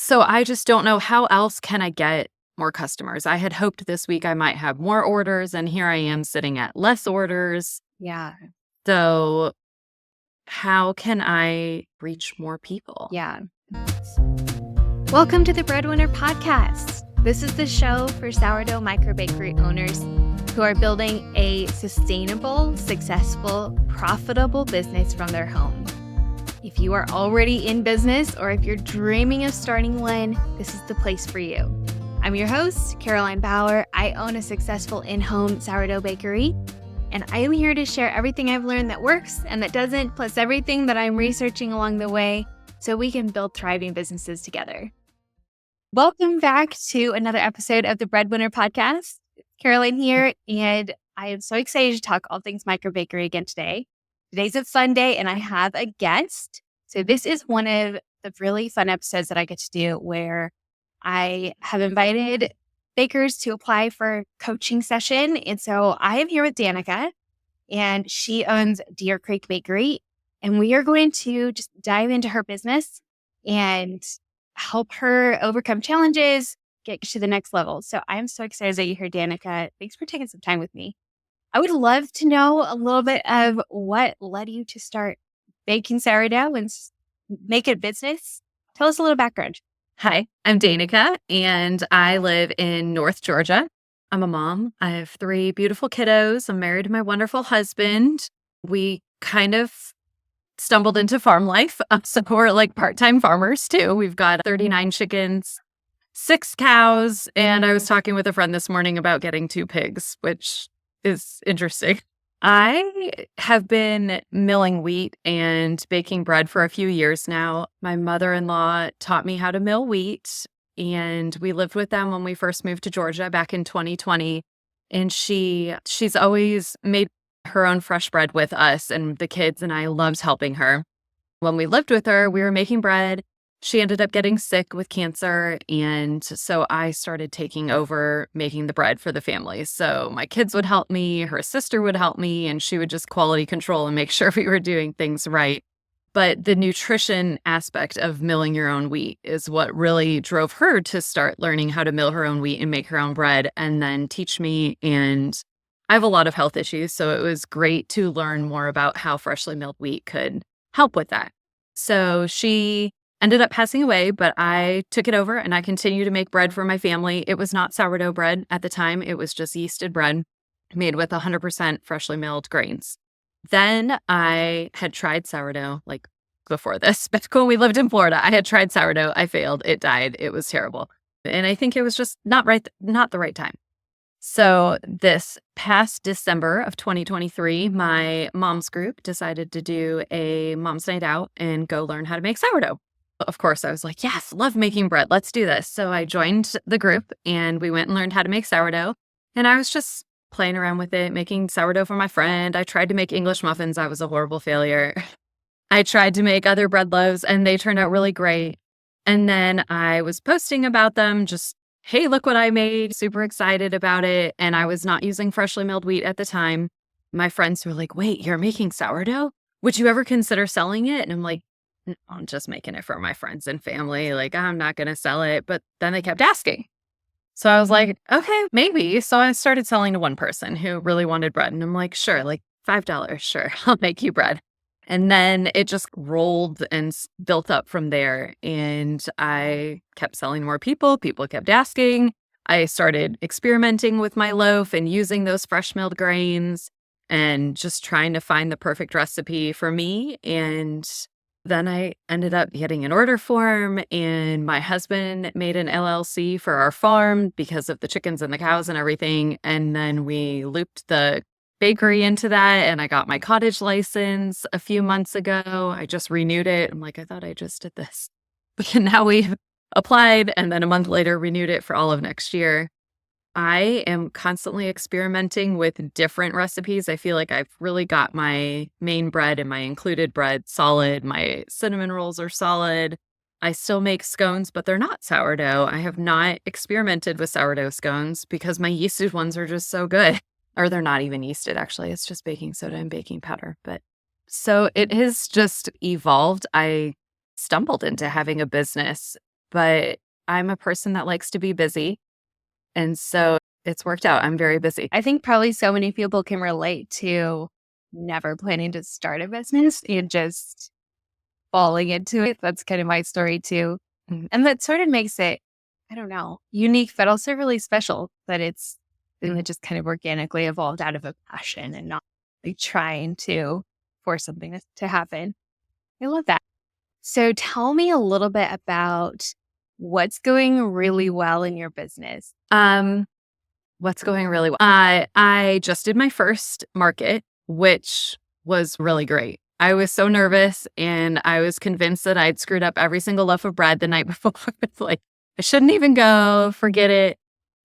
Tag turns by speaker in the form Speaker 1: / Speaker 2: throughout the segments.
Speaker 1: So I just don't know how else can I get more customers. I had hoped this week I might have more orders, and here I am sitting at less orders.
Speaker 2: Yeah.
Speaker 1: So how can I reach more people?
Speaker 2: Yeah. Welcome to the Breadwinner Podcast. This is the show for sourdough microbakery owners who are building a sustainable, successful, profitable business from their home. If you are already in business or if you're dreaming of starting one, this is the place for you. I'm your host, Caroline Bauer. I own a successful in-home sourdough bakery, and I am here to share everything I've learned that works and that doesn't, plus everything that I'm researching along the way so we can build thriving businesses together. Welcome back to another episode of the Breadwinner Podcast. Caroline here, and I am so excited to talk all things microbakery again today. Today's a fun day, and I have a guest. So this is one of the really fun episodes that I get to do where I have invited bakers to apply for a coaching session. And so I am here with Danica, and she owns Deere Creek Bakery. And we are going to just dive into her business and help her overcome challenges, get to the next level. So I'm so excited that you're here, Danica. Thanks for taking some time with me. I would love to know a little bit of what led you to start baking sourdough and make it a business. Tell us a little background.
Speaker 1: Hi, I'm Danica, and I live in North Georgia. I'm a mom. I have 3 beautiful kiddos. I'm married to my wonderful husband. We kind of stumbled into farm life. So we're like part-time farmers too. We've got 39 chickens, 6 cows, and I was talking with a friend this morning about getting 2 pigs, which is interesting. I have been milling wheat and baking bread for a few years now. My mother-in-law taught me how to mill wheat, and we lived with them when we first moved to Georgia back in 2020. And she's always made her own fresh bread with us and the kids, and I loved helping her. When we lived with her, we were making bread. She ended up getting sick with cancer, and so I started taking over making the bread for the family. So my kids would help me, her sister would help me, and she would just quality control and make sure we were doing things right. But the nutrition aspect of milling your own wheat is what really drove her to start learning how to mill her own wheat and make her own bread and then teach me. And I have a lot of health issues, so it was great to learn more about how freshly milled wheat could help with that. So she ended up passing away, but I took it over and I continue to make bread for my family. It was not sourdough bread at the time. It was just yeasted bread made with 100% freshly milled grains. Then I had tried sourdough like before this. Back when we lived in Florida, I had tried sourdough. I failed. It died. It was terrible. And I think it was just not the right time. So this past December of 2023, my mom's group decided to do a mom's night out and go learn how to make sourdough. Of course, I was like, yes, love making bread. Let's do this. So I joined the group and we went and learned how to make sourdough. And I was just playing around with it, making sourdough for my friend. I tried to make English muffins. I was a horrible failure. I tried to make other bread loaves and they turned out really great. And then I was posting about them, just, hey, look what I made. Super excited about it. And I was not using freshly milled wheat at the time. My friends were like, wait, you're making sourdough? Would you ever consider selling it? And I'm like, I'm just making it for my friends and family. Like, I'm not going to sell it. But then they kept asking. So I was like, okay, maybe. So I started selling to one person who really wanted bread. And I'm like, sure, like $5. Sure, I'll make you bread. And then it just rolled and built up from there. And I kept selling to more people. People kept asking. I started experimenting with my loaf and using those fresh milled grains and just trying to find the perfect recipe for me. And then I ended up getting an order form, and my husband made an LLC for our farm because of the chickens and the cows and everything. And then we looped the bakery into that, and I got my cottage license a few months ago. I just renewed it. I'm like, I thought I just did this. But now we've applied, and then a month later renewed it for all of next year. I am constantly experimenting with different recipes. I feel like I've really got my main bread and my included bread solid. My cinnamon rolls are solid. I still make scones, but they're not sourdough. I have not experimented with sourdough scones because my yeasted ones are just so good. Or they're not even yeasted, actually. It's just baking soda and baking powder. But so it has just evolved. I stumbled into having a business but I'm a person that likes to be busy. And so it's worked out. I'm very busy.
Speaker 2: I think probably so many people can relate to never planning to start a business and just falling into it. That's kind of my story too.
Speaker 1: Mhm.
Speaker 2: And that sort of makes it, I don't know, unique, but also really special that it's and it just kind of organically evolved out of a passion and not like trying to force something to happen. I love that. So tell me a little bit about what's going really well in your business.
Speaker 1: Um, what's going really well? I just did my first market, which was really great. I was so nervous and I was convinced that I'd screwed up every single loaf of bread the night before. It's like, I shouldn't even go, forget it.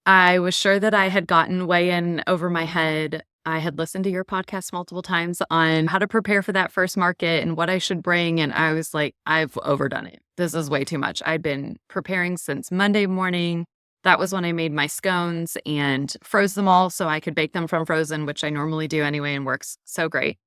Speaker 1: I was sure that I had gotten way in over my head. I had listened to your podcast multiple times on how to prepare for that first market and what I should bring. And I was like, I've overdone it. This is way too much. I'd been preparing since Monday morning. That was when I made my scones and froze them all so I could bake them from frozen, which I normally do anyway and works so great.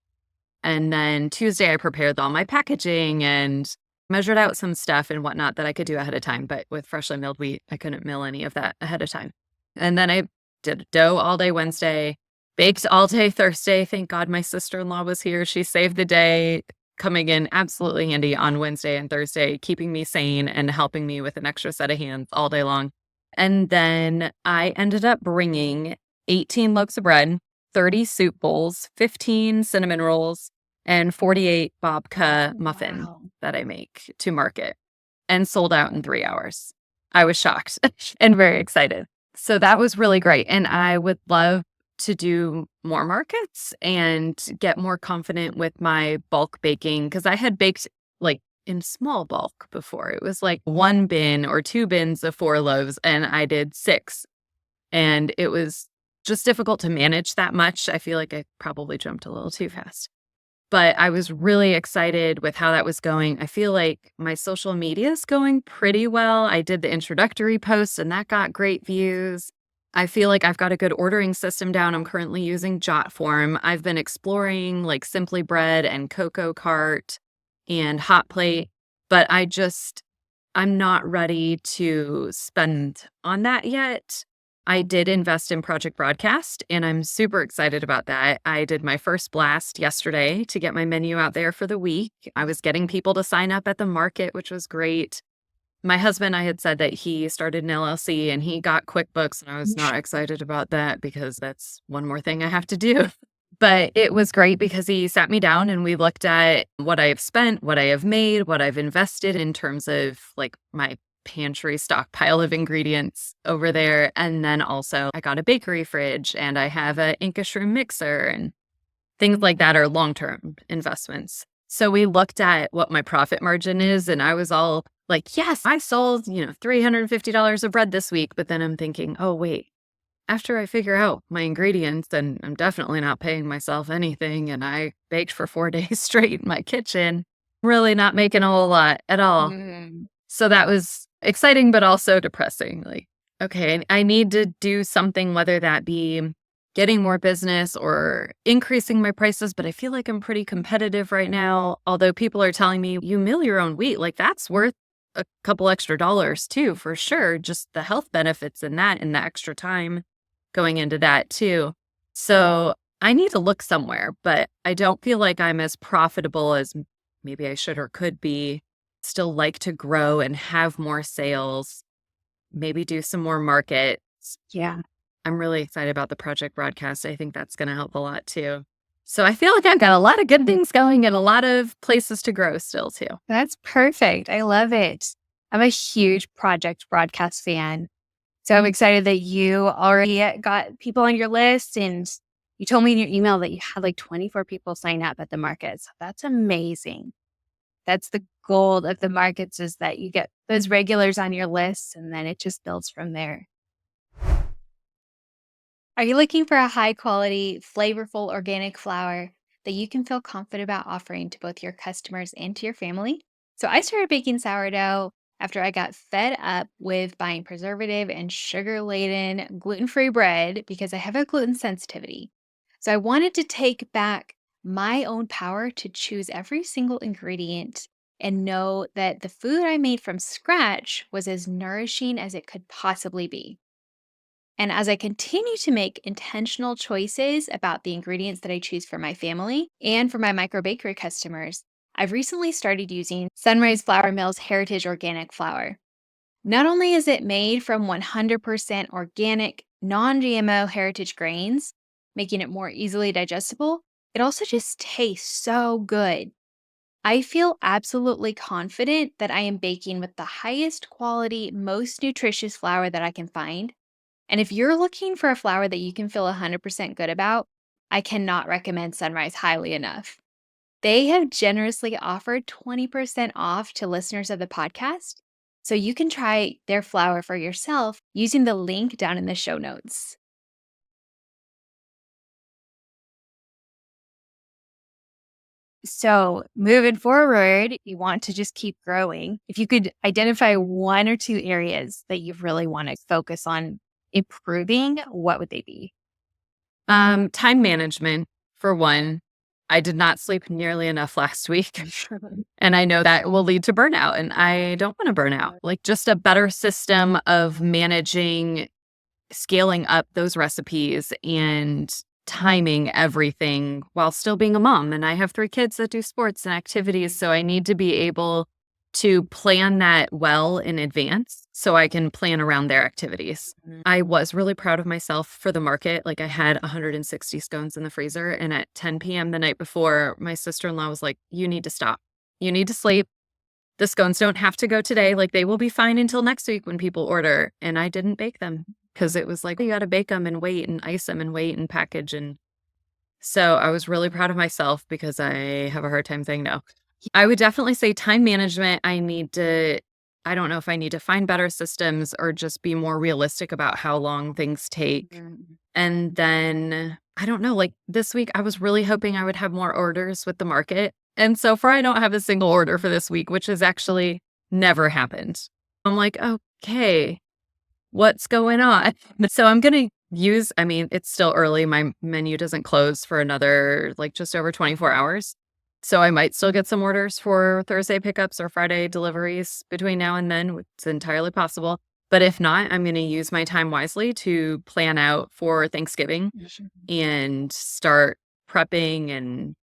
Speaker 1: And then Tuesday, I prepared all my packaging and measured out some stuff and whatnot that I could do ahead of time. But with freshly milled wheat, I couldn't mill any of that ahead of time. And then I did dough all day Wednesday, baked all day Thursday. Thank God my sister-in-law was here. She saved the day, coming in absolutely handy on Wednesday and Thursday, keeping me sane and helping me with an extra set of hands all day long. And then I ended up bringing 18 loaves of bread, 30 soup bowls, 15 cinnamon rolls, and 48 babka muffins
Speaker 2: Wow.
Speaker 1: that I make to market and sold out in 3 hours. I was shocked and very excited. So that was really great. And I would love to do more markets and get more confident with my bulk baking because I had baked like in small bulk before. It was like 1 bin or 2 bins of 4 loaves, and I did 6. And it was just difficult to manage that much. I feel like I probably jumped a little too fast. But I was really excited with how that was going. I feel like my social media is going pretty well. I did the introductory post and that got great views. I feel like I've got a good ordering system down. I'm currently using Jotform. I've been exploring like Simply Bread and Cocoa Cart and Hot Plate, but I'm not ready to spend on that yet. I did invest in Project Broadcast, and I'm super excited about that. I did my first blast yesterday to get my menu out there for the week. I was getting people to sign up at the market, which was great. My husband, I had said that he started an LLC and he got QuickBooks, and I was not excited about that because that's one more thing I have to do. But it was great because he sat me down and we looked at what I have spent, what I have made, what I've invested in terms of like my pantry stockpile of ingredients over there. And then also I got a bakery fridge and I have a Inca shroom mixer and things like that are long-term investments. So we looked at what my profit margin is and I was all like, yes, I sold, $350 of bread this week. But then I'm thinking, oh, wait, after I figure out my ingredients, then I'm definitely not paying myself anything. And I baked for 4 days straight in my kitchen, really not making a whole lot at all.
Speaker 2: Mm.
Speaker 1: So that was exciting, but also depressing. Like, okay, I need to do something, whether that be getting more business or increasing my prices. But I feel like I'm pretty competitive right now. Although people are telling me you mill your own wheat, like that's worth a couple extra dollars too, for sure. Just the health benefits in that and the extra time going into that too. So I need to look somewhere, but I don't feel like I'm as profitable as maybe I should or could be. Still like to grow and have more sales, maybe do some more markets.
Speaker 2: Yeah.
Speaker 1: I'm really excited about the Project Broadcast. I think that's going to help a lot too. So I feel like I've got a lot of good things going and a lot of places to grow still too.
Speaker 2: That's perfect. I love it. I'm a huge Project Broadcast fan. So I'm excited that you already got people on your list, and you told me in your email that you had like 24 people sign up at the markets. That's amazing. That's the goal of the markets, is that you get those regulars on your list and then it just builds from there. Are you looking for a high quality, flavorful organic flour that you can feel confident about offering to both your customers and to your family? So I started baking sourdough after I got fed up with buying preservative and sugar laden gluten free bread because I have a gluten sensitivity. So I wanted to take back my own power to choose every single ingredient and know that the food I made from scratch was as nourishing as it could possibly be. And as I continue to make intentional choices about the ingredients that I choose for my family and for my microbakery customers, I've recently started using Sunrise Flour Mill's Heritage Organic Flour. Not only is it made from 100% organic, non GMO heritage grains, making it more easily digestible, it also just tastes so good. I feel absolutely confident that I am baking with the highest quality, most nutritious flour that I can find. And if you're looking for a flour that you can feel 100% good about, I cannot recommend Sunrise highly enough. They have generously offered 20% off to listeners of the podcast, so you can try their flour for yourself using the link down in the show notes. So, moving forward, you want to just keep growing. If you could identify one or two areas that you really want to focus on improving, what would they be?
Speaker 1: Time management, for one. I did not sleep nearly enough last week, and I know that will lead to burnout, and I don't wanna burn out. Like, just a better system of managing, scaling up those recipes, and timing everything while still being a mom, and I have 3 kids that do sports and activities, so I need to be able to plan that well in advance so I can plan around their activities. I was really proud of myself for the market. Like, I had 160 scones in the freezer, and at 10 PM the night before, my sister-in-law was like, "You need to stop. You need to sleep. The scones don't have to go today. Like, they will be fine until next week when people order." And I didn't bake them because it was like, you gotta bake them and wait and ice them and wait and package, and so I was really proud of myself because I have a hard time saying no. I would definitely say time management. I don't know if I need to find better systems or just be more realistic about how long things take. And then I don't know, like this week, I was really hoping I would have more orders with the market. And so far, I don't have a single order for this week, which has actually never happened. I'm like, okay, what's going on? So I'm going to use, I mean, it's still early. My menu doesn't close for another like just over 24 hours. So I might still get some orders for Thursday pickups or Friday deliveries between now and then. It's entirely possible. But if not, I'm going to use my time wisely to plan out for Thanksgiving and start prepping and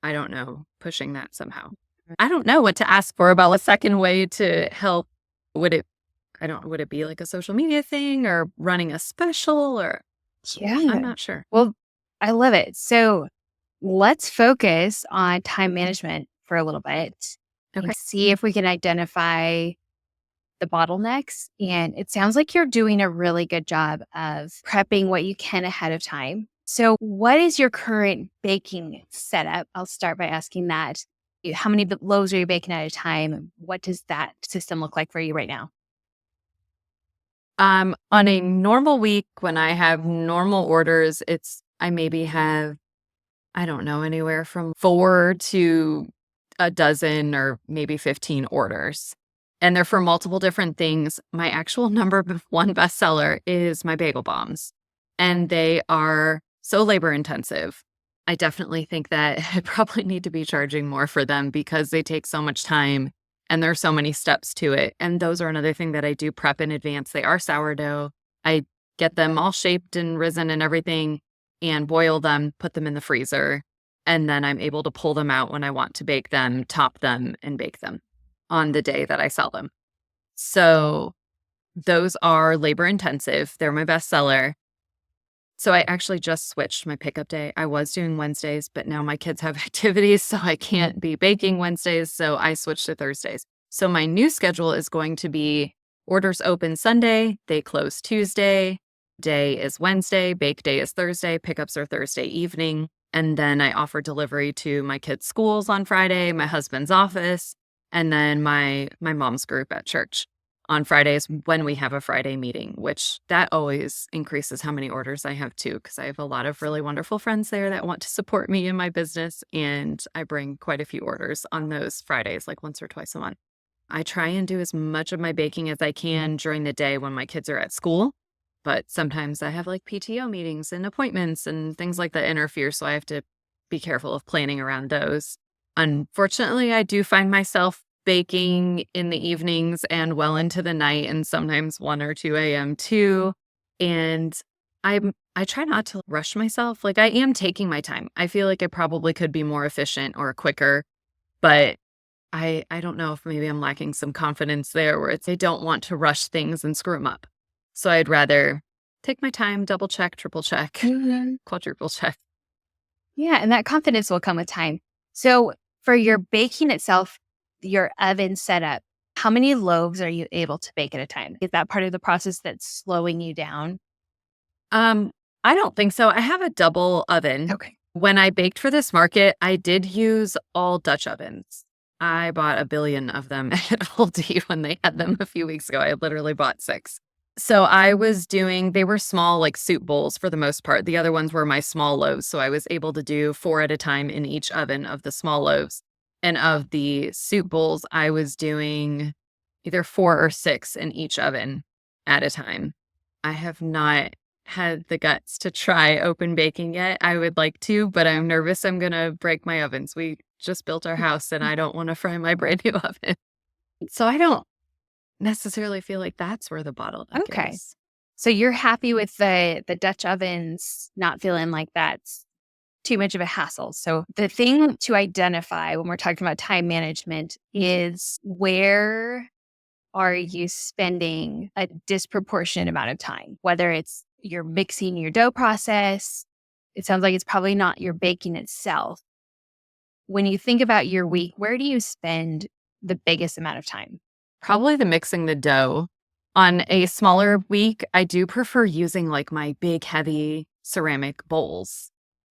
Speaker 1: I don't know, pushing that somehow. I don't know what to ask for about a second way to help. Would it would it be like a social media thing or running a special or I'm
Speaker 2: Yeah.
Speaker 1: not sure.
Speaker 2: Well, I love it. So let's focus on time management for a little bit
Speaker 1: Okay.
Speaker 2: and see if we can identify the bottlenecks. And it sounds like you're doing a really good job of prepping what you can ahead of time. So, what is your current baking setup? I'll start by asking that. How many loaves are you baking at a time? What does that system look like for you right now?
Speaker 1: On a normal week when I have normal orders, I maybe have, I don't know, anywhere from 4 to a dozen or maybe 15 orders. And they're for multiple different things. My actual one bestseller is my bagel bombs, and they are so labor intensive. I definitely think that I probably need to be charging more for them because they take so much time and there are so many steps to it. And those are another thing that I do prep in advance. They are sourdough. I get them all shaped and risen and everything and boil them, put them in the freezer, and then I'm able to pull them out when I want to bake them, top them, and bake them on the day that I sell them. So those are labor intensive. They're my bestseller. So I actually just switched my pickup day. I was doing Wednesdays, but now my kids have activities, so I can't be baking Wednesdays. So I switched to Thursdays. So my new schedule is going to be orders open Sunday, they close Tuesday, day is Wednesday, bake day is Thursday, pickups are Thursday evening. And then I offer delivery to my kids' schools on Friday, my husband's office, and then my mom's group at church on Fridays when we have a Friday meeting, which that always increases how many orders I have too, because I have a lot of really wonderful friends there that want to support me in my business. And I bring quite a few orders on those Fridays, like once or twice a month. I try and do as much of my baking as I can during the day when my kids are at school. But sometimes I have like PTO meetings and appointments and things like that interfere. So I have to be careful of planning around those. Unfortunately, I do find myself baking in the evenings and well into the night and sometimes 1 or 2 a.m. too. And I try not to rush myself. Like I am taking my time. I feel like I probably could be more efficient or quicker, but I don't know if maybe I'm lacking some confidence there where it's I don't want to rush things and screw them up. So I'd rather take my time, double check, triple check,
Speaker 2: Mhm.
Speaker 1: quadruple check.
Speaker 2: Yeah, and that confidence will come with time. So for your baking itself, your oven setup, how many loaves are you able to bake at a time? Is that part of the process that's slowing you down?
Speaker 1: Um, I don't think so. I have a double oven.
Speaker 2: Okay.
Speaker 1: When I baked for this market, I did use all Dutch ovens. I bought a billion of them at Aldi when they had them a few weeks ago. I literally bought 6. So I was doing, they were small, like soup bowls for the most part. The other ones were my small loaves. So I was able to do 4 at a time in each oven of the small loaves. And of the soup bowls, I was doing either 4 or 6 in each oven at a time. I have not had the guts to try open baking yet. I would like to, but I'm nervous I'm gonna break my ovens. We just built our house and I don't want to fry my brand new oven. So I don't necessarily feel like that's where the bottleneck
Speaker 2: Okay.
Speaker 1: is.
Speaker 2: So you're happy with the Dutch ovens, not feeling like that's too much of a hassle. So the thing to identify when we're talking about time management is where are you spending a disproportionate amount of time? Whether it's you're mixing your dough process, it sounds like it's probably not your baking itself. When you think about your week, where do you spend the biggest amount of time?
Speaker 1: Probably the mixing the dough. On a smaller week, I do prefer using like my big, heavy ceramic bowls.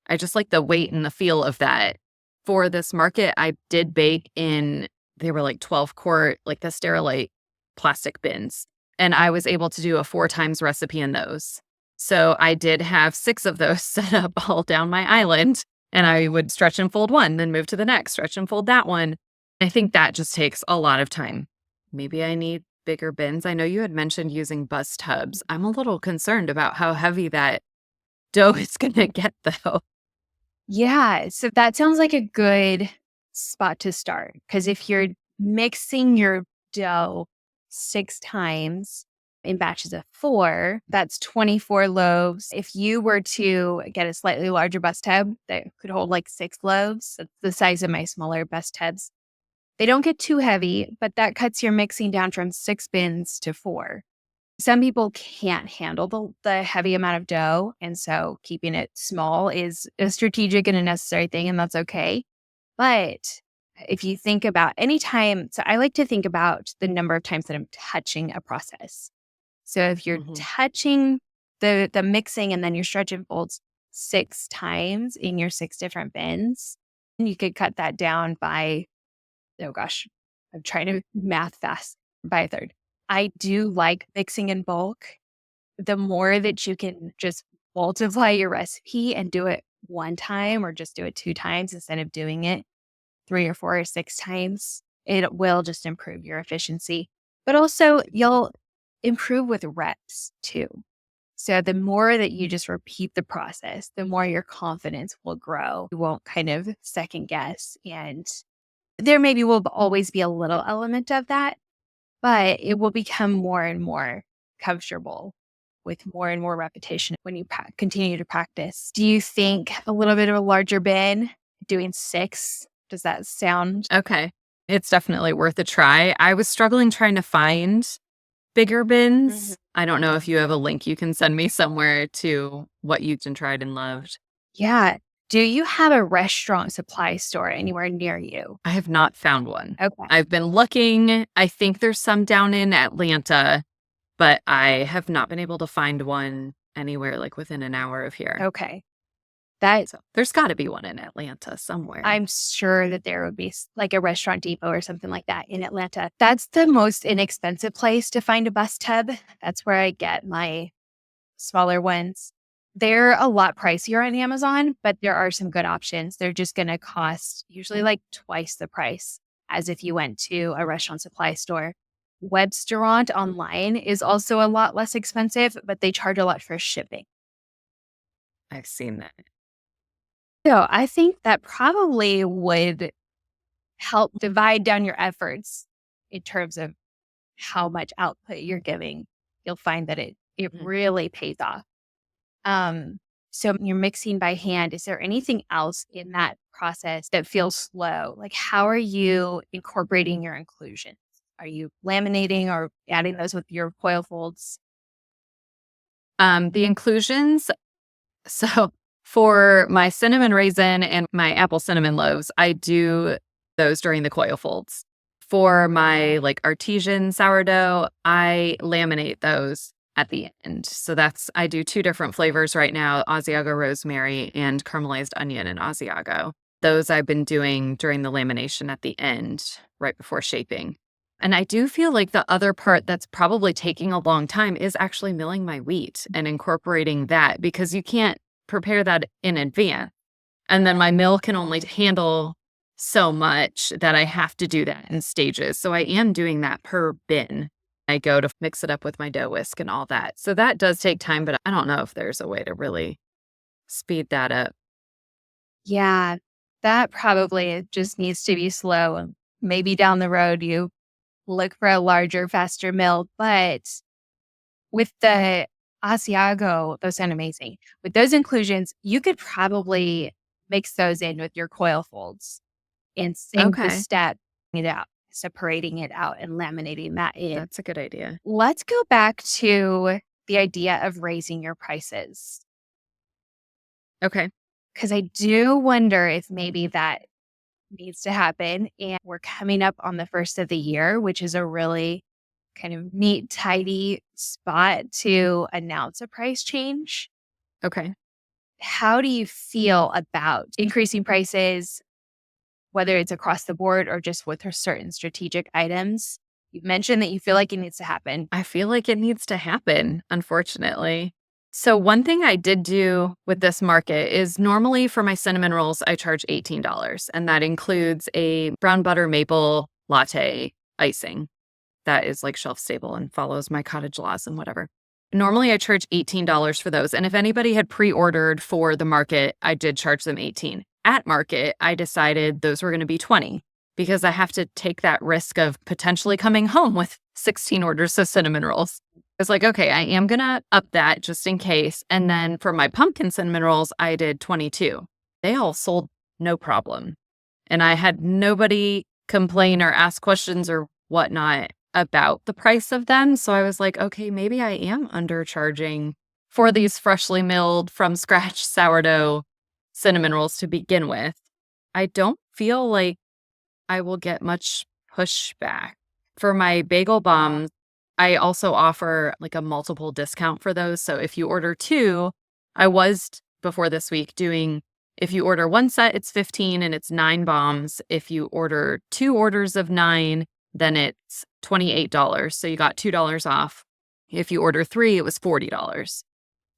Speaker 1: I just like the weight and the feel of that. For this market, I did bake in, they were like 12 quart, like the Sterilite plastic bins. And I was able to do a 4 times recipe in those. So I did have 6 of those set up all down my island. And I would stretch and fold one, then move to the next, stretch and fold that one. I think that just takes a lot of time. Maybe I need bigger bins. I know you had mentioned using bus tubs. I'm a little concerned about how heavy that dough is going to get, though.
Speaker 2: Yeah. So that sounds like a good spot to start. Because if you're mixing your dough 6 times in batches of 4, that's 24 loaves. If you were to get a slightly larger bus tub that could hold like 6 loaves, that's the size of my smaller bus tubs. They don't get too heavy, but that cuts your mixing down from 6 bins to 4. Some people can't handle the heavy amount of dough. And so keeping it small is a strategic and a necessary thing, and that's okay. But if you think about any time, so I like to think about the number of times that I'm touching a process. So if you're
Speaker 1: Mhm.
Speaker 2: touching the mixing and then your stretch and folds 6 times in your 6 different bins, you could cut that down by, oh gosh, I'm trying to math fast, by a third. I do like mixing in bulk. The more that you can just multiply your recipe and do it 1 time or just do it 2 times instead of doing it 3 or 4 or 6 times, it will just improve your efficiency. But also, you'll improve with reps too. So the more that you just repeat the process, the more your confidence will grow. You won't kind of second guess. And there maybe will always be a little element of that, but it will become more and more comfortable with more and more repetition when you continue to practice. Do you think a little bit of a larger bin, doing 6, does that sound?
Speaker 1: Okay. It's definitely worth a try. I was struggling trying to find bigger bins.
Speaker 2: Mhm.
Speaker 1: I don't know if you have a link you can send me somewhere to what you've been tried and loved.
Speaker 2: Yeah. Do you have a restaurant supply store anywhere near you?
Speaker 1: I have not found one.
Speaker 2: Okay.
Speaker 1: I've been looking. I think there's some down in Atlanta, but I have not been able to find one anywhere like within an hour of here.
Speaker 2: Okay. That
Speaker 1: So there's got to be one in Atlanta somewhere.
Speaker 2: I'm sure that there would be like a restaurant depot or something like that in Atlanta. That's the most inexpensive place to find a bus tub. That's where I get my smaller ones. They're a lot pricier on Amazon, but there are some good options. They're just going to cost usually like twice the price as if you went to a restaurant supply store. Webstaurant online is also a lot less expensive, but they charge a lot for shipping.
Speaker 1: I've seen that.
Speaker 2: So I think that probably would help divide down your efforts in terms of how much output you're giving, you'll find that it
Speaker 1: Mhm.
Speaker 2: really pays off. So you're mixing by hand. Is there anything else in that process that feels slow? Like, how are you incorporating your inclusions? Are you laminating or adding those with your coil folds?
Speaker 1: The inclusions, so for my cinnamon raisin and my apple cinnamon loaves, I do those during the coil folds. For my like artesian sourdough, I laminate those at the end. So I do two different flavors right now, Asiago rosemary and caramelized onion and Asiago. Those I've been doing during the lamination at the end, right before shaping. And I do feel like the other part that's probably taking a long time is actually milling my wheat and incorporating that because you can't prepare that in advance. And then my mill can only handle so much that I have to do that in stages. So I am doing that per bin. I go to mix it up with my dough whisk and all that. So that does take time, but I don't know if there's a way to really speed that up.
Speaker 2: Yeah, that probably just needs to be slow. And maybe down the road, you look for a larger, faster mill. But with the Asiago, those sound amazing. With those inclusions, you could probably mix those in with your coil folds and save the
Speaker 1: Okay,
Speaker 2: step it out, separating it out and laminating that in.
Speaker 1: that's a good idea.
Speaker 2: Let's go back to the idea of raising your prices.
Speaker 1: Okay.
Speaker 2: Because I do wonder if maybe that needs to happen. And we're coming up on the first of the year, which is a really kind of neat, tidy spot to announce a price change.
Speaker 1: Okay.
Speaker 2: How do you feel about increasing prices, whether it's across the board or just with certain strategic items? You've mentioned that you feel like it needs to happen.
Speaker 1: I feel like it needs to happen, unfortunately. So, one thing I did do with this market is normally for my cinnamon rolls, I charge $18, and that includes a brown butter maple latte icing that is like shelf stable and follows my cottage laws and whatever. Normally, I charge $18 for those. And if anybody had pre ordered for the market, I did charge them 18. At market, I decided those were going to be 20 because I have to take that risk of potentially coming home with 16 orders of cinnamon rolls. It's like, okay, I am going to up that just in case. And then for my pumpkin cinnamon rolls, I did 22. They all sold no problem. And I had nobody complain or ask questions or whatnot about the price of them. So I was like, okay, maybe I am undercharging for these freshly milled from scratch sourdough cinnamon rolls to begin with. I don't feel like I will get much pushback. For my bagel bombs, I also offer like a multiple discount for those. So if you order two, I was before this week doing, if you order one set, it's 15 and it's 9 bombs. If you order two orders of 9, then it's $28. So you got $2 off. If you order three, it was $40.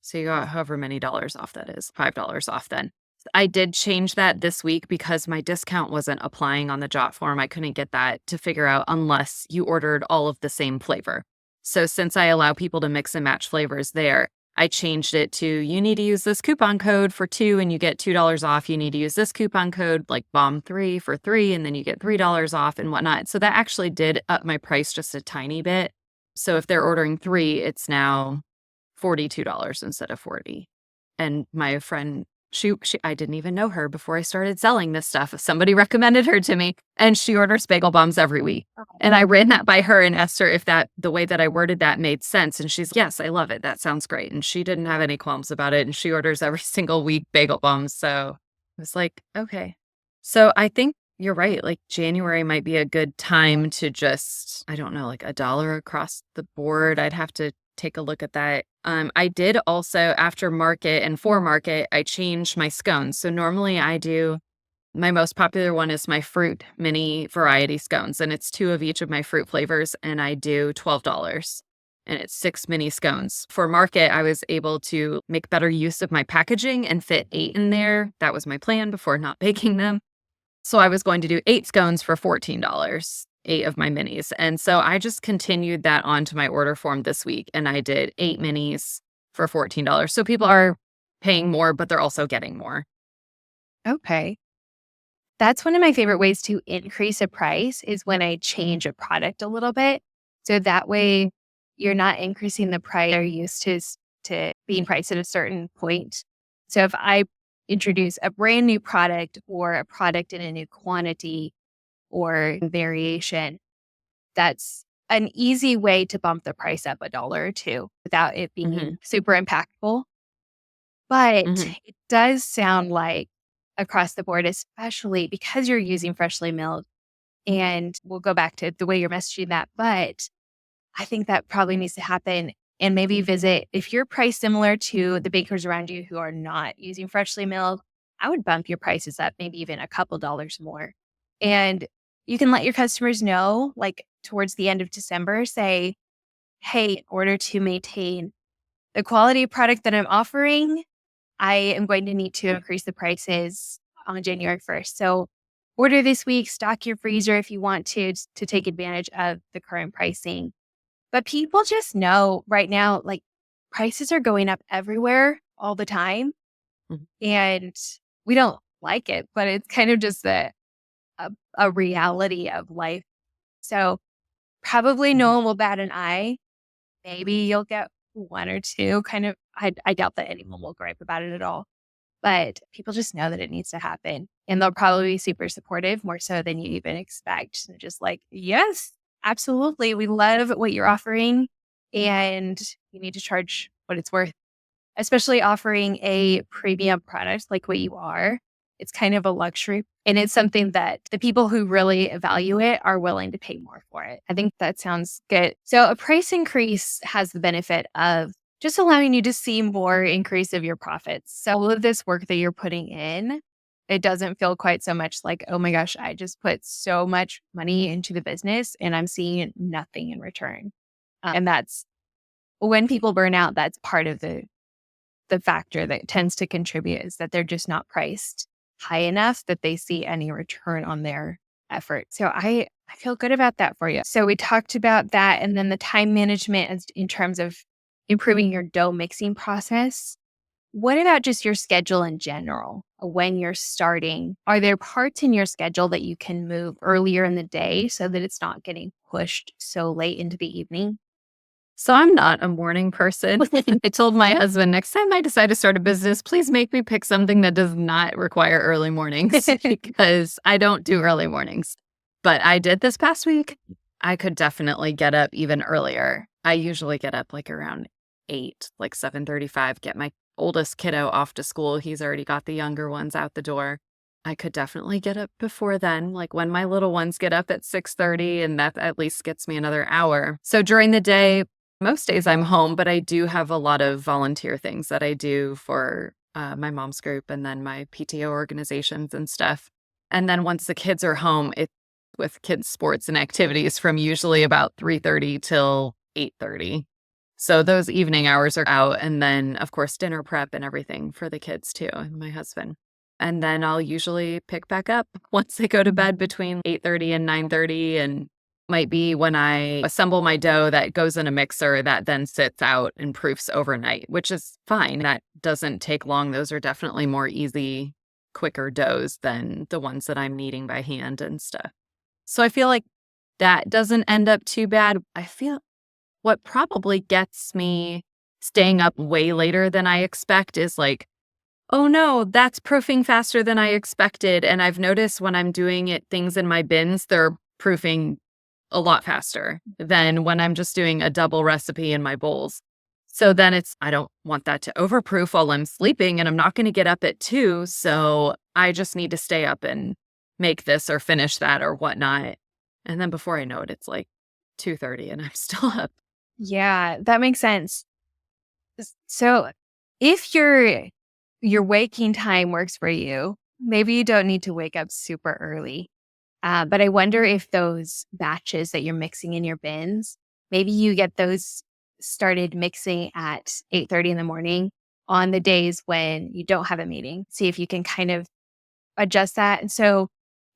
Speaker 1: So you got however many dollars off that is, $5 off then. I did change that this week because my discount wasn't applying on the jot form. I couldn't get that to figure out unless you ordered all of the same flavor. So since I allow people to mix and match flavors there, I changed it to you need to use this coupon code for 2 and you get $2 off. You need to use this coupon code like bomb3 for 3 and then you get $3 off and whatnot. So that actually did up my price just a tiny bit. So if they're ordering 3, it's now $42 instead of 40. And my friend, she I didn't even know her before I started selling this stuff. Somebody recommended her to me and she orders bagel bombs every week. And I ran that by her and asked her if the way that I worded that made sense. And she's, yes, I love it. That sounds great. And she didn't have any qualms about it. And she orders every single week bagel bombs. So I was like, okay. So I think you're right. Like January might be a good time to just, I don't know, like $1 across the board. I'd have to take a look at that. I did also after market and for market, I changed my scones. So normally I do, my most popular one is my fruit mini variety scones, and it's 2 of each of my fruit flavors, and I do $12. And it's 6 mini scones. For market, I was able to make better use of my packaging and fit 8 in there. That was my plan before not baking them. So I was going to do 8 scones for $14, 8 of my minis. And so I just continued that onto my order form this week. And I did 8 minis for $14. So people are paying more, but they're also getting more.
Speaker 2: Okay. That's one of my favorite ways to increase a price is when I change a product a little bit. So that way you're not increasing the price they're used to being priced at a certain point. So if I introduce a brand new product or a product in a new quantity or variation, that's an easy way to bump the price up $1 or $2 without it being super impactful. But
Speaker 1: Mhm.
Speaker 2: it does sound like across the board, especially because you're using freshly milled, and we'll go back to the way you're messaging that. But I think that probably needs to happen and maybe visit if you're priced similar to the bakers around you who are not using freshly milled, I would bump your prices up maybe even a couple dollars more. And you can let your customers know, like towards the end of December, say, hey, in order to maintain the quality of product that I'm offering, I am going to need to increase the prices on January 1st. So order this week, stock your freezer if you want to take advantage of the current pricing. But people just know right now, like prices are going up everywhere all the time.
Speaker 1: Mhm.
Speaker 2: And we don't like it, but it's kind of just a reality of life. So probably no
Speaker 1: Mhm.
Speaker 2: one will bat an eye. Maybe you'll get one or two kind of, I doubt that anyone will gripe about it at all. But people just know that it needs to happen. And they'll probably be super supportive, more so than you even expect. They're just like, yes, absolutely. We love what you're offering. And you need to charge what it's worth, especially offering a premium product like what you are. It's kind of a luxury. And it's something that the people who really value it are willing to pay more for it. I think that sounds good. So a price increase has the benefit of just allowing you to see more increase of your profits. So all of this work that you're putting in, it doesn't feel quite so much like, oh my gosh, I just put so much money into the business and I'm seeing nothing in return. And that's when people burn out, that's part of the factor that tends to contribute is that they're just not priced high enough that they see any return on their effort. So I feel good about that for you. So we talked about that and then the time management in terms of improving your dough mixing process. What about just your schedule in general? When you're starting, are there parts in your schedule that you can move earlier in the day so that it's not getting pushed so late into the evening?
Speaker 1: So I'm not a morning person. I told my husband, next time I decide to start a business, please make me pick something that does not require early mornings because I don't do early mornings. But I did this past week. I could definitely get up even earlier. I usually get up like around 8, like 7:35, get my oldest kiddo off to school. He's already got the younger ones out the door. I could definitely get up before then, like when my little ones get up at 6:30, and that at least gets me another hour. So during the day, most days I'm home, but I do have a lot of volunteer things that I do for my mom's group and then my PTO organizations and stuff. And then once the kids are home, it's with kids' sports and activities from usually about 3:30 till 8:30. So those evening hours are out. And then, of course, dinner prep and everything for the kids too, and my husband. And then I'll usually pick back up once they go to bed between 8:30 and 9:30 and might be when I assemble my dough that goes in a mixer that then sits out and proofs overnight, which is fine. That doesn't take long. Those are definitely more easy, quicker doughs than the ones that I'm kneading by hand and stuff. So I feel like that doesn't end up too bad. I feel what probably gets me staying up way later than I expect is like, oh no, that's proofing faster than I expected. And I've noticed when I'm doing it, things in my bins, they're proofing a lot faster than when I'm just doing a double recipe in my bowls. So then I don't want that to overproof while I'm sleeping and I'm not going to get up at 2. So I just need to stay up and make this or finish that or whatnot. And then before I know it, it's like 2:30 and I'm still up.
Speaker 2: Yeah, that makes sense. So if your waking time works for you, maybe you don't need to wake up super early. But I wonder if those batches that you're mixing in your bins, maybe you get those started mixing at 8:30 in the morning on the days when you don't have a meeting. See if you can kind of adjust that. And so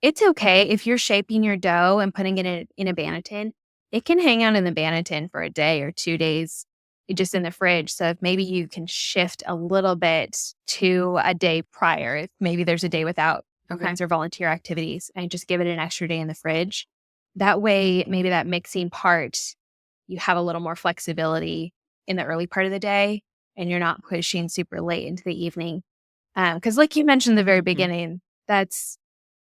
Speaker 2: it's okay if you're shaping your dough and putting it in a Banneton, it can hang out in the Banneton for a day or 2 days just in the fridge. So if maybe you can shift a little bit to a day prior, if maybe there's a day without
Speaker 1: Okay.
Speaker 2: or volunteer activities and just give it an extra day in the fridge. That way, maybe that mixing part, you have a little more flexibility in the early part of the day and you're not pushing super late into the evening. Because like you mentioned in the very
Speaker 1: Mhm.
Speaker 2: beginning, that's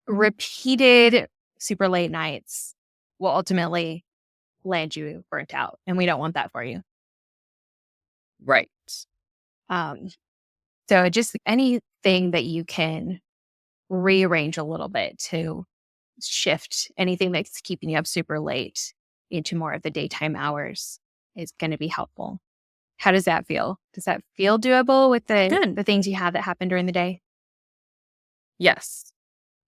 Speaker 2: repeated super late nights will ultimately land you burnt out. And we don't want that for you.
Speaker 1: Right.
Speaker 2: Um, so just anything that you can rearrange a little bit to shift anything that's keeping you up super late into more of the daytime hours is going to be helpful. How does that feel? Does that feel doable with
Speaker 1: Good.
Speaker 2: the things you have that happen during the day?
Speaker 1: Yes.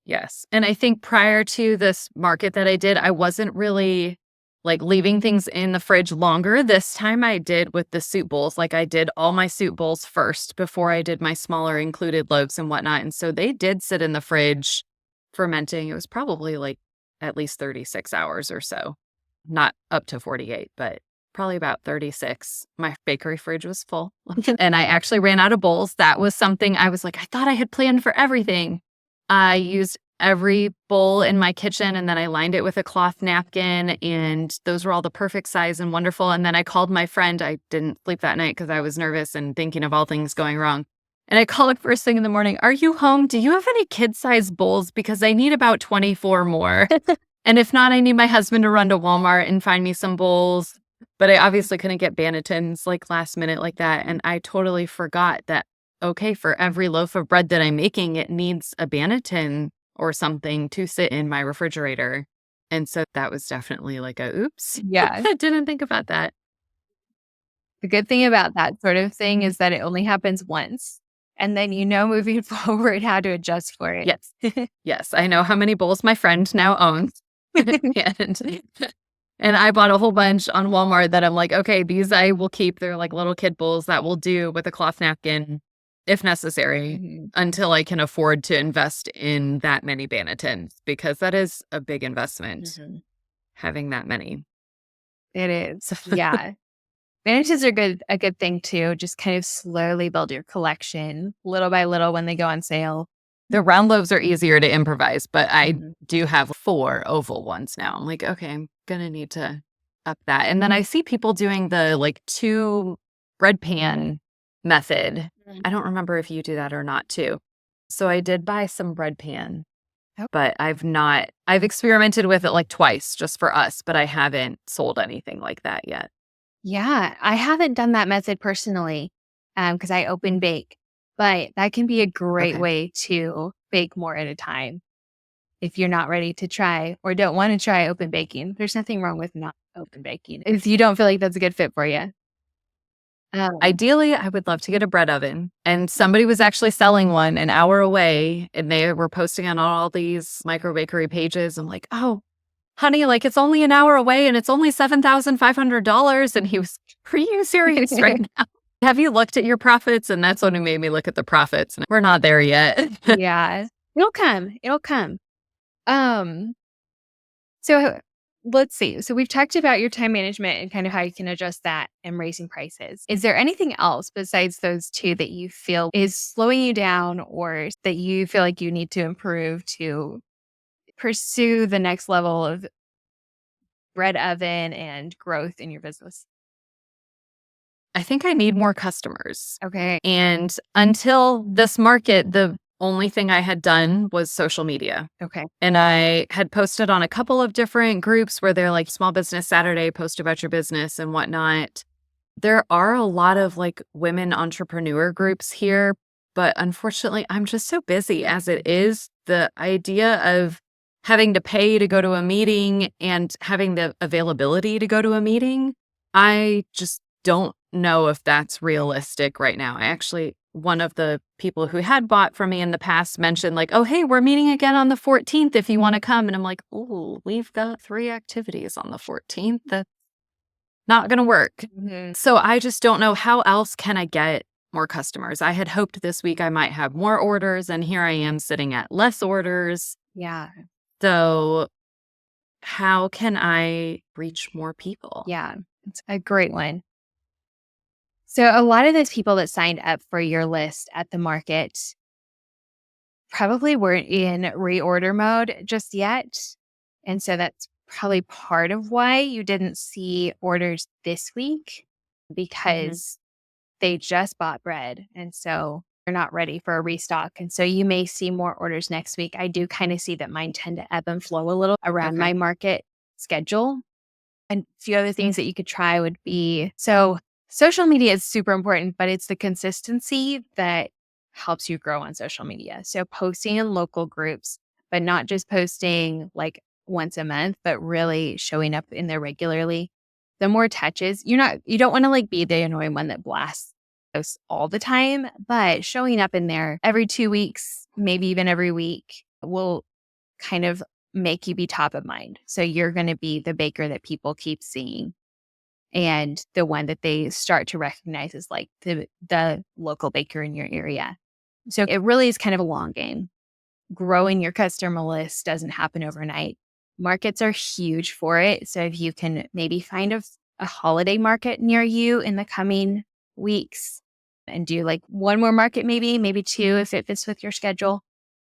Speaker 1: Yes. And I think prior to this market that I did, I wasn't really like leaving things in the fridge longer. This time I did with the soup bowls. Like I did all my soup bowls first before I did my smaller included loaves and whatnot. And so they did sit in the fridge fermenting. It was probably like at least 36 hours or so. Not up to 48, but probably about 36. My bakery fridge was full. And I actually ran out of bowls. That was something I was like, I thought I had planned for everything. I used every bowl in my kitchen and then I lined it with a cloth napkin, and those were all the perfect size and wonderful. And then I called my friend. I didn't sleep that night because I was nervous and thinking of all things going wrong. And I called her first thing in the morning. Are you home? Do you have any kid-sized bowls? Because I need about 24 more. And if not, I need my husband to run to Walmart and find me some bowls. But I obviously couldn't get Bannetons like last minute like that. And I totally forgot that, okay, for every loaf of bread that I'm making, it needs a Banneton or something to sit in my refrigerator. And so that was definitely like a oops.
Speaker 2: Yeah.
Speaker 1: I didn't think about that.
Speaker 2: The good thing about that sort of thing is that it only happens once. And then moving forward how to adjust for it.
Speaker 1: Yes. Yes. I know how many bowls my friend now owns. and and I bought a whole bunch on Walmart that I'm like, okay, these I will keep. They're like little kid bowls that will do with a cloth napkin if necessary
Speaker 2: Mhm.
Speaker 1: until I can afford to invest in that many Bannetons, because that is a big investment
Speaker 2: Mhm.
Speaker 1: having that many.
Speaker 2: It is.
Speaker 1: So
Speaker 2: Yeah. Manages are a good thing too. Just kind of slowly build your collection little by little when they go on sale.
Speaker 1: the round loaves are easier to improvise, but I
Speaker 2: Mhm.
Speaker 1: do have 4 oval ones now. I'm like, okay, I'm gonna need to up that. And then I see people doing the like 2 bread pan method.
Speaker 2: Mm.
Speaker 1: I don't remember if you do that or not too. So I did buy some bread pan,
Speaker 2: Oh.
Speaker 1: but I've experimented with it like twice just for us, but I haven't sold anything like that yet.
Speaker 2: Yeah, I haven't done that method personally, because I open bake, but that can be a great
Speaker 1: Okay.
Speaker 2: way to bake more at a time. If you're not ready to try or don't want to try open baking, there's nothing wrong with not open baking if you don't feel like that's a good fit for you.
Speaker 1: Ideally, I would love to get a bread oven. And somebody was actually selling one an hour away, and they were posting on all these microbakery pages. I'm like, oh, honey, like it's only an hour away and it's only $7,500. And he was, are you serious right now? Have you looked at your profits? And that's when he made me look at the profits. And we're not there yet.
Speaker 2: Yeah, it'll come. It'll come. Um, so let's see. So we've talked about your time management and kind of how you can adjust that and raising prices. Is there anything else besides those two that you feel is slowing you down or that you feel like you need to improve to pursue the next level of bread oven and growth in your business?
Speaker 1: I think I need more customers.
Speaker 2: Okay.
Speaker 1: And until this market, the only thing I had done was social media.
Speaker 2: Okay.
Speaker 1: And I had posted on a couple of different groups where they're like Small Business Saturday, post about your business and whatnot. There are a lot of like women entrepreneur groups here, but unfortunately, I'm just so busy as it is. The idea of having to pay to go to a meeting and having the availability to go to a meeting, I just don't know if that's realistic right now. I actually, one of the people who had bought from me in the past mentioned like, oh, hey, we're meeting again on the 14th if you want to come. And I'm like, oh, we've got 3 activities on the 14th. That's not going to work.
Speaker 2: Mhm.
Speaker 1: So I just don't know how else can I get more customers. I had hoped this week I might have more orders, and here I am sitting at less orders.
Speaker 2: Yeah.
Speaker 1: So how can I reach more people?
Speaker 2: Yeah. It's a great one. So a lot of those people that signed up for your list at the market, probably weren't in reorder mode just yet. And so that's probably part of why you didn't see orders this week, because they just bought bread. And so they're not ready for a restock. And so you may see more orders next week. I do kind of see that mine tend to ebb and flow a little around my market schedule. And a few other things that you could try would be, so social media is super important, but it's the consistency that helps you grow on social media. So posting in local groups, but not just posting like once a month, but really showing up in there regularly. The more touches, you don't want to like be the annoying one that blasts posts all the time, but showing up in there every 2 weeks, maybe even every week, will kind of make you be top of mind. So you're going to be the baker that people keep seeing, and the one that they start to recognize as like the local baker in your area. So it really is kind of a long game. Growing your customer list doesn't happen overnight. Markets are huge for it. So if you can maybe find a holiday market near you in the coming weeks and do like one more market, maybe two if it fits with your schedule,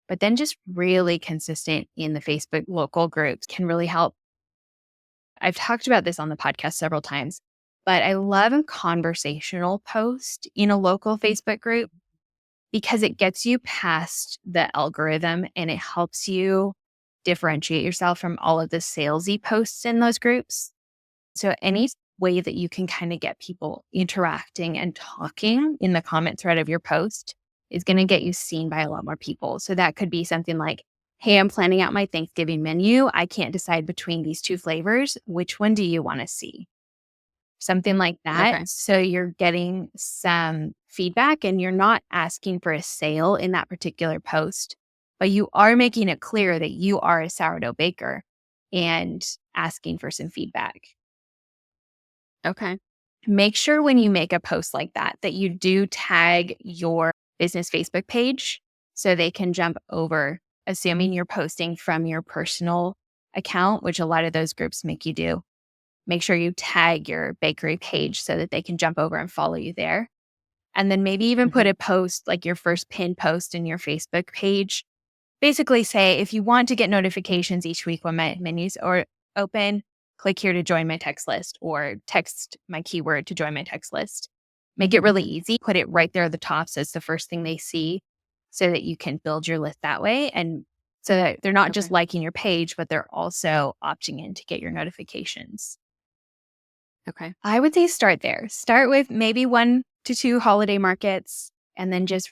Speaker 2: but then just really consistent in the Facebook local groups can really help. I've talked about this on the podcast several times, but I love a conversational post in a local Facebook group because it gets you past the algorithm and it helps you differentiate yourself from all of the salesy posts in those groups. So any way that you can kind of get people interacting and talking in the comment thread of your post is going to get you seen by a lot more people. So that could be something like, hey, I'm planning out my Thanksgiving menu. I can't decide between these two flavors. Which one do you want to see? Something like that.
Speaker 1: Okay.
Speaker 2: So you're getting some feedback and you're not asking for a sale in that particular post, but you are making it clear that you are a sourdough baker and asking for some feedback.
Speaker 1: Okay.
Speaker 2: Make sure when you make a post like that, that you do tag your business Facebook page so they can jump over, assuming you're posting from your personal account, which a lot of those groups make you do. Make sure you tag your bakery page so that they can jump over and follow you there. And then maybe even put a post, like your first pinned post in your Facebook page. Basically say, if you want to get notifications each week when my menus are open, click here to join my text list, or text my keyword to join my text list. Make it really easy. Put it right there at the top so it's the first thing they see, so that you can build your list that way. And so that they're not just liking your page, but they're also opting in to get your notifications.
Speaker 1: Okay.
Speaker 2: I would say start there. Start with maybe 1 to 2 holiday markets, and then just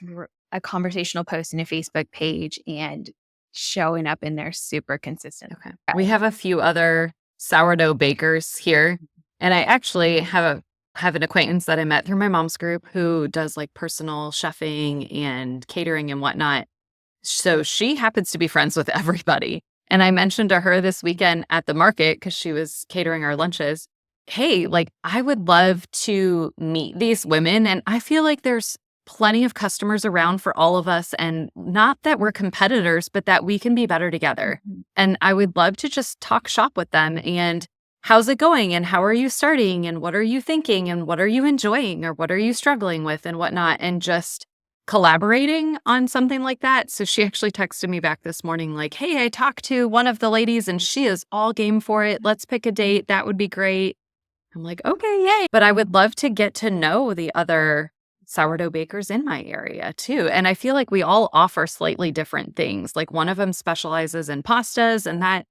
Speaker 2: a conversational post in a Facebook page and showing up in there super consistent.
Speaker 1: Okay. We have a few other sourdough bakers here, and I actually have an acquaintance that I met through my mom's group who does like personal chefing and catering and whatnot. So she happens to be friends with everybody. And I mentioned to her this weekend at the market, because she was catering our lunches, hey, like I would love to meet these women. And I feel like there's plenty of customers around for all of us. And not that we're competitors, but that we can be better together. And I would love to just talk shop with them. And how's it going? And how are you starting? And what are you thinking? And what are you enjoying? Or what are you struggling with and whatnot? And just collaborating on something like that. So she actually texted me back this morning like, hey, I talked to one of the ladies and she is all game for it. Let's pick a date. That would be great. I'm like, okay, yay. But I would love to get to know the other sourdough bakers in my area too. And I feel like we all offer slightly different things. Like one of them specializes in pastas, and that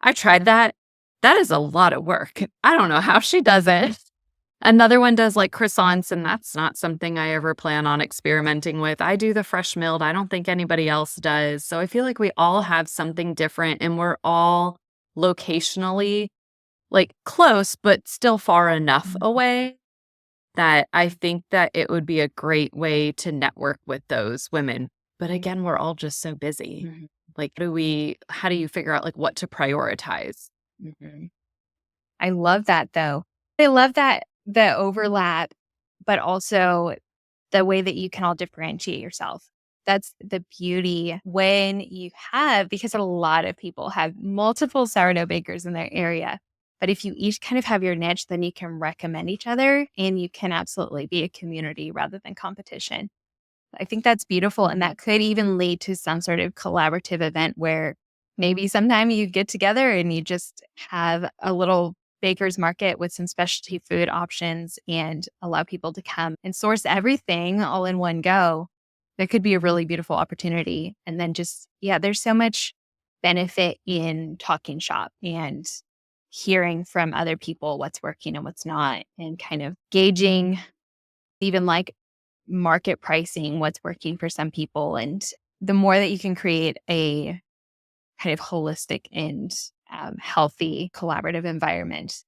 Speaker 1: I tried that. That is a lot of work. I don't know how she does it. Another one does like croissants, and that's not something I ever plan on experimenting with. I do the fresh milled. I don't think anybody else does. So I feel like we all have something different, and we're all locationally like close, but still far enough away that I think that it would be a great way to network with those women. But again, we're all just so busy. Like, how do you figure out like what to prioritize?
Speaker 2: I love that though. I love that the overlap, but also the way that you can all differentiate yourself. That's the beauty when you have, because a lot of people have multiple sourdough bakers in their area. But if you each kind of have your niche, then you can recommend each other and you can absolutely be a community rather than competition. I think that's beautiful. And that could even lead to some sort of collaborative event where maybe sometime you get together and you just have a little baker's market with some specialty food options and allow people to come and source everything all in one go. That could be a really beautiful opportunity. And then just, yeah, there's so much benefit in talking shop and hearing from other people what's working and what's not, and kind of gauging even like market pricing, what's working for some people. And the more that you can create a kind of holistic and healthy collaborative environment,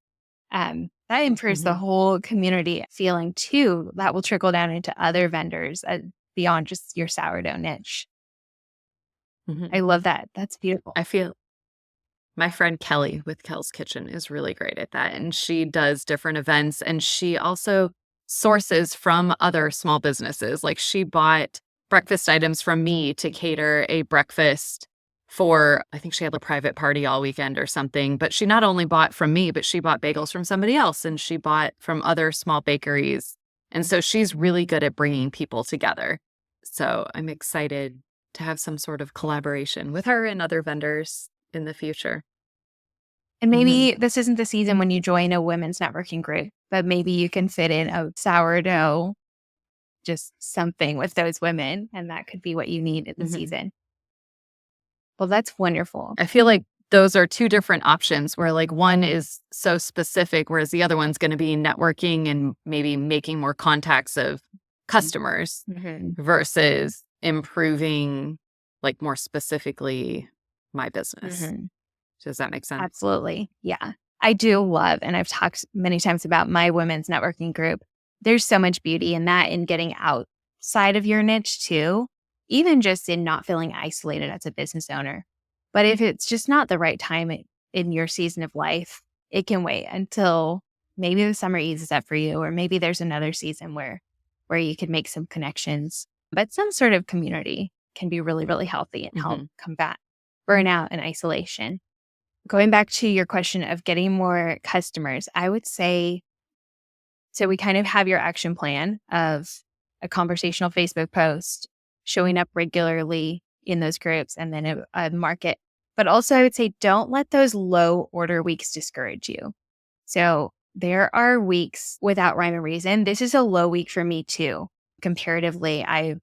Speaker 2: that improves the whole community feeling too. That will trickle down into other vendors beyond just your sourdough niche. I love that. That's beautiful.
Speaker 1: I feel my friend Kelly with Kel's Kitchen is really great at that, and she does different events, and she also sources from other small businesses. Like, she bought breakfast items from me to cater a breakfast for, I think she had a private party all weekend or something, but she not only bought from me, but she bought bagels from somebody else, and she bought from other small bakeries. And so she's really good at bringing people together. So I'm excited to have some sort of collaboration with her and other vendors in the future.
Speaker 2: And maybe this isn't the season when you join a women's networking group, but maybe you can fit in a sourdough, just something with those women, and that could be what you need in the season. Well, that's wonderful.
Speaker 1: I feel like those are two different options where, like, one is so specific, whereas the other one's going to be networking and maybe making more contacts of customers versus improving, like, more specifically my business. Does that make sense?
Speaker 2: Absolutely. Yeah. I do love, and I've talked many times about my women's networking group. There's so much beauty in that, in getting outside of your niche too, even just in not feeling isolated as a business owner. But if it's just not the right time in your season of life, it can wait until maybe the summer eases up for you, or maybe there's another season where you could make some connections. But some sort of community can be really, really healthy and help combat burnout and isolation. Going back to your question of getting more customers, I would say, so we kind of have your action plan of a conversational Facebook post, showing up regularly in those groups, and then a market. But also, I would say, don't let those low order weeks discourage you. So there are weeks without rhyme and reason. This is a low week for me too. Comparatively, I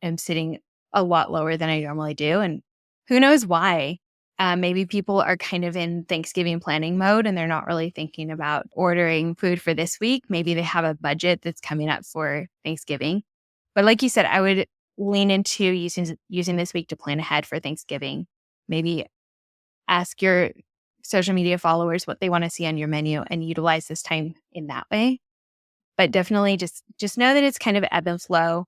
Speaker 2: am sitting a lot lower than I normally do. And who knows why? Maybe people are kind of in Thanksgiving planning mode and they're not really thinking about ordering food for this week. Maybe they have a budget that's coming up for Thanksgiving. But like you said, I would lean into using this week to plan ahead for Thanksgiving. Maybe ask your social media followers what they want to see on your menu and utilize this time in that way. But definitely just know that it's kind of ebb and flow.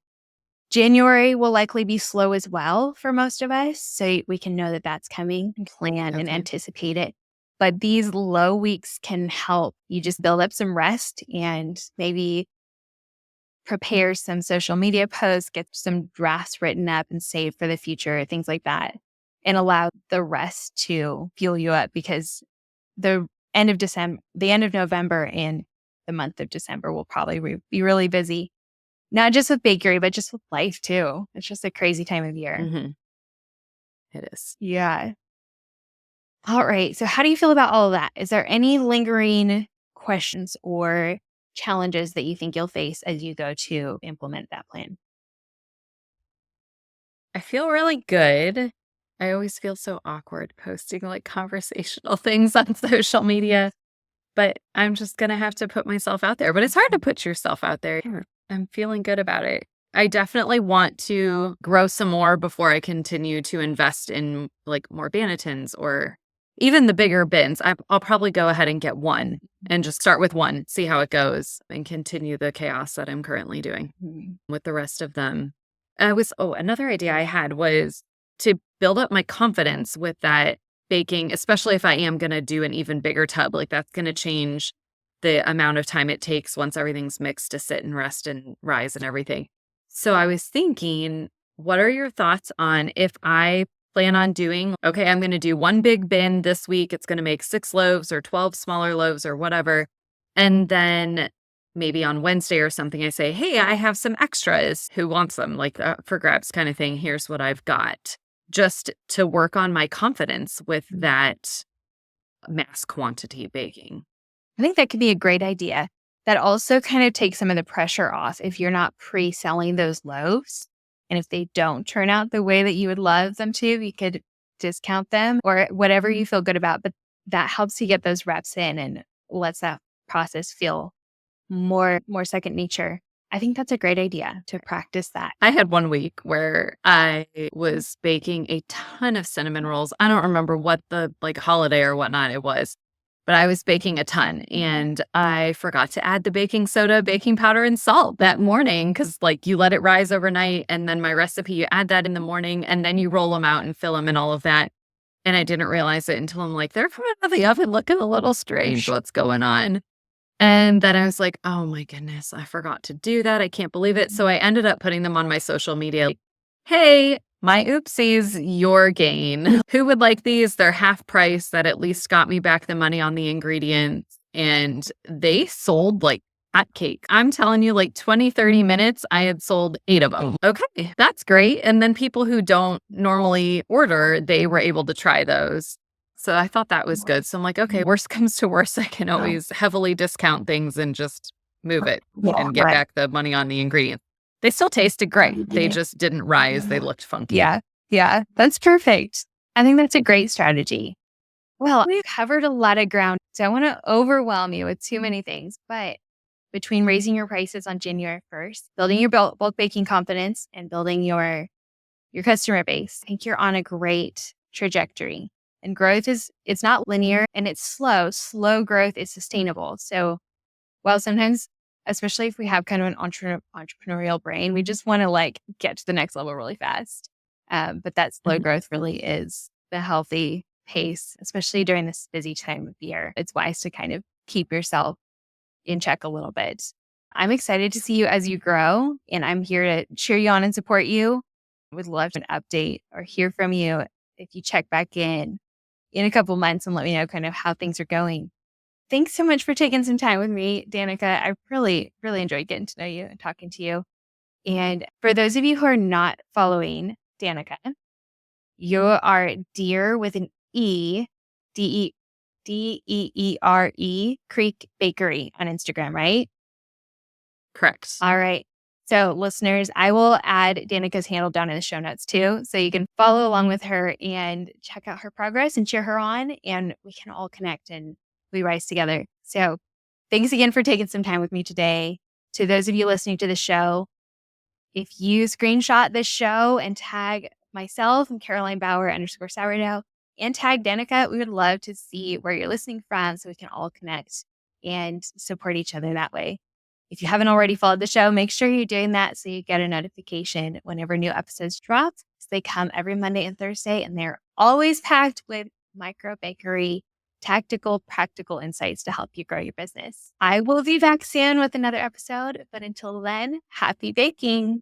Speaker 2: January will likely be slow as well for most of us, so we can know that that's coming and plan and anticipate it. But these low weeks can help you just build up some rest and maybe prepare some social media posts, get some drafts written up and saved for the future, things like that, and allow the rest to fuel you up, because the end of November and the month of December will probably be really busy. Not just with bakery, but just with life too. It's just a crazy time of year.
Speaker 1: It is.
Speaker 2: Yeah. All right. So how do you feel about all of that? Is there any lingering questions or challenges that you think you'll face as you go to implement that plan?
Speaker 1: I feel really good. I always feel so awkward posting like conversational things on social media, but I'm just going to have to put myself out there. But it's hard to put yourself out there. I'm feeling good about it. I definitely want to grow some more before I continue to invest in like more Bannetons or even the bigger bins. I'll probably go ahead and get one and just start with one, see how it goes, and continue the chaos that I'm currently doing with the rest of them. Another idea I had was to build up my confidence with that baking, especially if I am going to do an even bigger tub. Like, that's going to change the amount of time it takes once everything's mixed to sit and rest and rise and everything. So I was thinking, what are your thoughts on if I plan on doing, okay, I'm going to do one big bin this week. It's going to make 6 loaves or 12 smaller loaves or whatever. And then maybe on Wednesday or something, I say, hey, I have some extras. Who wants them? Like for grabs kind of thing. Here's what I've got. Just to work on my confidence with that mass quantity baking.
Speaker 2: I think that could be a great idea. That also kind of takes some of the pressure off if you're not pre-selling those loaves. And if they don't turn out the way that you would love them to, you could discount them or whatever you feel good about. But that helps you get those reps in and lets that process feel more second nature. I think that's a great idea to practice that.
Speaker 1: I had one week where I was baking a ton of cinnamon rolls. I don't remember what the holiday or whatnot it was, but I was baking a ton and I forgot to add the baking soda, baking powder, and salt that morning because you let it rise overnight. And then my recipe, you add that in the morning and then you roll them out and fill them and all of that. And I didn't realize it until I'm like, they're coming out of the oven looking a little strange. What's going on? And then I was like, oh my goodness, I forgot to do that. I can't believe it. So I ended up putting them on my social media. Like, hey, my oopsies, your gain. Who would like these? They're half price. That at least got me back the money on the ingredients. And they sold like hotcakes. I'm telling you, 20, 30 minutes, I had sold 8 of them. Okay, that's great. And then people who don't normally order, they were able to try those. So I thought that was good. So I'm like, okay, worst comes to worst, I can always heavily discount things and just move it and get back the money on the ingredients. They still tasted great. They just didn't rise. They looked funky.
Speaker 2: Yeah, that's perfect. I think that's a great strategy. Well, we've covered a lot of ground. So I want to overwhelm you with too many things, but between raising your prices on January 1st, building your bulk baking confidence, and building your customer base, I think you're on a great trajectory. And growth it's not linear and it's slow. Slow growth is sustainable. So while sometimes, especially if we have kind of an entrepreneurial brain, we just want to get to the next level really fast. But that slow growth really is the healthy pace, especially during this busy time of year. It's wise to kind of keep yourself in check a little bit. I'm excited to see you as you grow, and I'm here to cheer you on and support you. Would love an update or hear from you if you check back in a couple months and let me know kind of how things are going. Thanks so much for taking some time with me, Danica. I really, really enjoyed getting to know you and talking to you. And for those of you who are not following Danica, you are Deere with an E, Deere Creek Bakery on Instagram, right?
Speaker 1: Correct.
Speaker 2: All right. So listeners, I will add Danica's handle down in the show notes too. So you can follow along with her and check out her progress and cheer her on, and we can all connect and we rise together. So thanks again for taking some time with me today. To those of you listening to the show, if you screenshot this show and tag myself and Caroline Bauer _sourdough and tag Danica, we would love to see where you're listening from so we can all connect and support each other that way. If you haven't already followed the show, make sure you're doing that so you get a notification whenever new episodes drop. They come every Monday and Thursday, and they're always packed with microbakery, tactical, practical insights to help you grow your business. I will be back soon with another episode, but until then, happy baking.